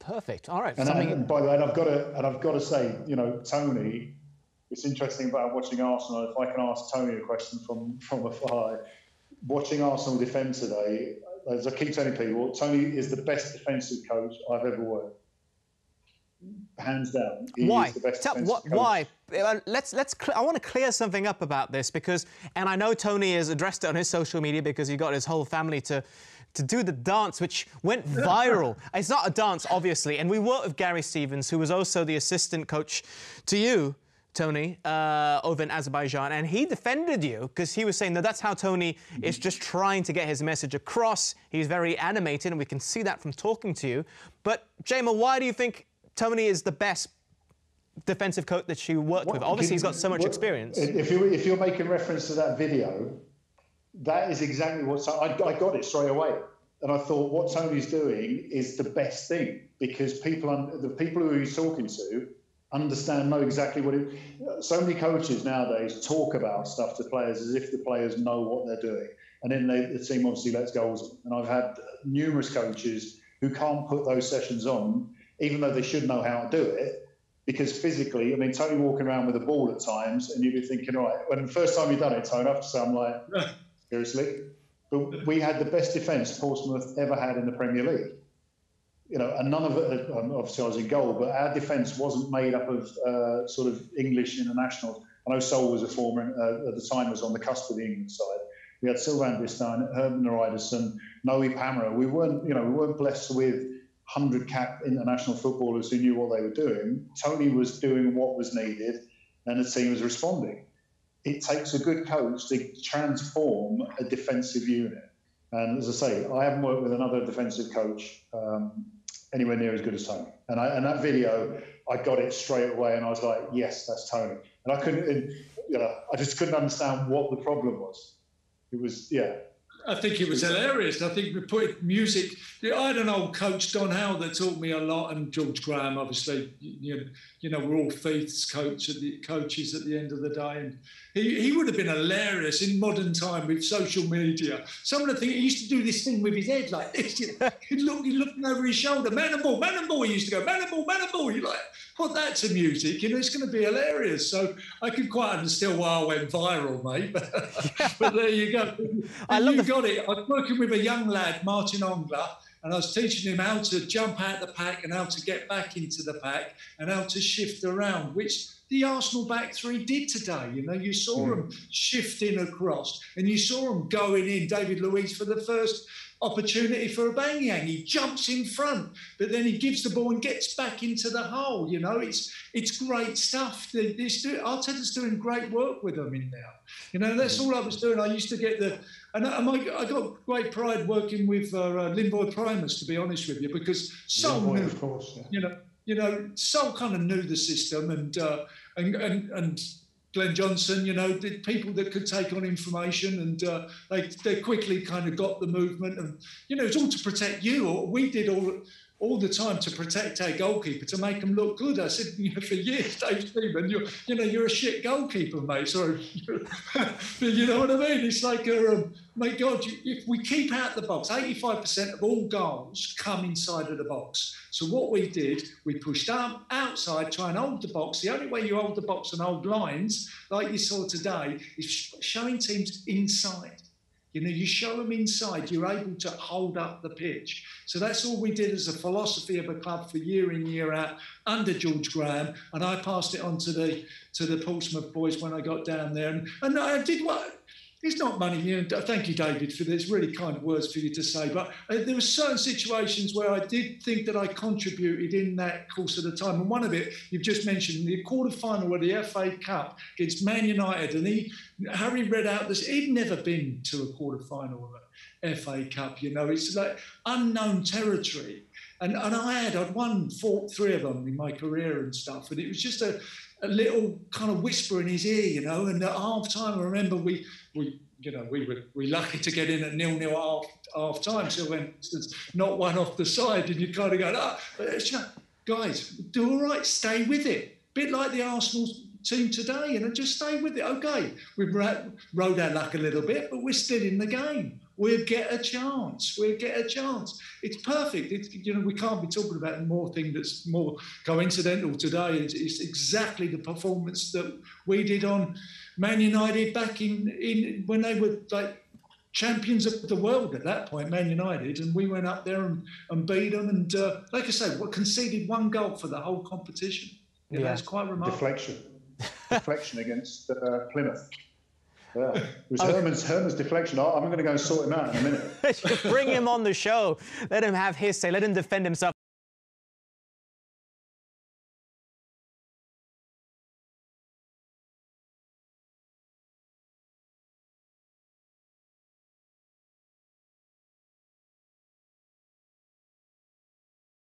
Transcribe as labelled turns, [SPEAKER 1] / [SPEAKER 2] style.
[SPEAKER 1] Perfect. All right.
[SPEAKER 2] And by the way, I've got to say, you know, Tony. It's interesting about watching Arsenal. If I can ask Tony a question from afar, watching Arsenal defend today, as I keep telling people, Tony is the best defensive coach I've ever worked. Hands down.
[SPEAKER 1] Why?
[SPEAKER 2] Is the best defensive coach.
[SPEAKER 1] Why? I want to clear something up about this because, and I know Tony has addressed it on his social media because he got his whole family to do the dance, which went viral. It's not a dance, obviously, and we worked with Gary Stevens, who was also the assistant coach to you, Tony, over in Azerbaijan, and he defended you because he was saying that that's how Tony is just trying to get his message across. He's very animated, and we can see that from talking to you. But, Jamal, why do you think Tony is the best defensive coach that you worked with? Obviously, he's got so much experience.
[SPEAKER 2] If you're making reference to that video, that is exactly what I got it straight away. And I thought what Tony's doing is the best thing because the people who he's talking to know exactly what it. So many coaches nowadays talk about stuff to players as if the players know what they're doing, and then the team obviously lets goals. And I've had numerous coaches who can't put those sessions on, even though they should know how to do it, because physically, I mean, Tony walking around with a ball at times, and you'd be thinking, right, when the first time you've done it, Tony, I have to say, I'm like, seriously. But we had the best defence Portsmouth ever had in the Premier League. You know, and none of it, obviously I was in goal, but our defence wasn't made up of sort of English internationals. I know Sol was a former, at the time was on the cusp of the England side. We had Sylvain Distin, Herman Riderson, Noe Pamara. We weren't blessed with 100-cap international footballers who knew what they were doing. Tony was doing what was needed, and the team was responding. It takes a good coach to transform a defensive unit. And as I say, I haven't worked with another defensive coach anywhere near as good as Tony. And that video, I got it straight away, and I was like, yes, that's Tony. And I just couldn't understand what the problem was. It was, yeah.
[SPEAKER 3] I think it was hilarious. I think we put music. I had an old coach, Don Howe, that taught me a lot, and George Graham, obviously. You know, we're all faiths coaches at the end of the day, and he would have been hilarious in modern time with social media. Some of the things he used to do this thing with his head like this. He'd looking over his shoulder, man and ball. He used to go, man and ball. You're like, put that to music. You know, it's going to be hilarious. So I can quite understand why I went viral, mate. But there you go. Got it. I was working with a young lad, Martin Ongler, and I was teaching him how to jump out the pack and how to get back into the pack and how to shift around, which the Arsenal back three did today. You know, you saw them shifting across and you saw them going in. David Luiz for the first opportunity for a bang yang. He jumps in front, but then he gives the ball and gets back into the hole. You know, it's great stuff. Arteta's doing great work with them in there. You know, that's all I was doing. I used to get I got great pride working with Linvoy Primus, to be honest with you, because Sol knew,
[SPEAKER 2] of course, yeah.
[SPEAKER 3] you know, Sol kind of knew the system, and Glenn Johnson, you know, did people that could take on information, and they quickly kind of got the movement, and you know, it's all to protect you. Or we did all the time to protect our goalkeeper, to make them look good. I said, you know, for years, Dave Stephen, you're a shit goalkeeper, mate. Sorry, you know what I mean? It's like, mate, God, if we keep out the box, 85% of all goals come inside of the box. So what we did, we pushed outside, try and hold the box. The only way you hold the box and hold lines, like you saw today, is showing teams inside. You know, you show them inside, you're able to hold up the pitch. So that's all we did as a philosophy of a club for year in, year out under George Graham. And I passed it on to the Portsmouth boys when I got down there. And I did what... It's not money. You know, thank you, David, for this really kind words for you to say. But there were certain situations where I did think that I contributed in that course of the time. And one of it, you've just mentioned, the quarter-final of the FA Cup against Man United. And Harry read out this. He'd never been to a quarter-final of an FA Cup. You know, it's like unknown territory. And I'd won 3 of them in my career and stuff. And it was just a little kind of whisper in his ear, you know. And at half-time, I remember we were lucky to get in at 0-0 at half-time. So when it's not one off the side, and you kind of go, guys, do all right, stay with it. Bit like the Arsenal team today, just stay with it. Okay, we've rode our luck a little bit, but we're still in the game. we'll get a chance. We'll get a chance. It's perfect. It's, you know, we can't be talking about more thing that's more coincidental today. It's exactly the performance that we did on Man United back in when they were like champions of the world at that point, Man United, and we went up there and beat them. And like I say, we conceded 1 goal for the whole competition. You know, it's quite remarkable.
[SPEAKER 2] Deflection against Plymouth. Yeah. It was Herman's deflection. I'm going to go and sort him out in a minute.
[SPEAKER 1] Bring him on the show. Let him have his say. Let him defend himself.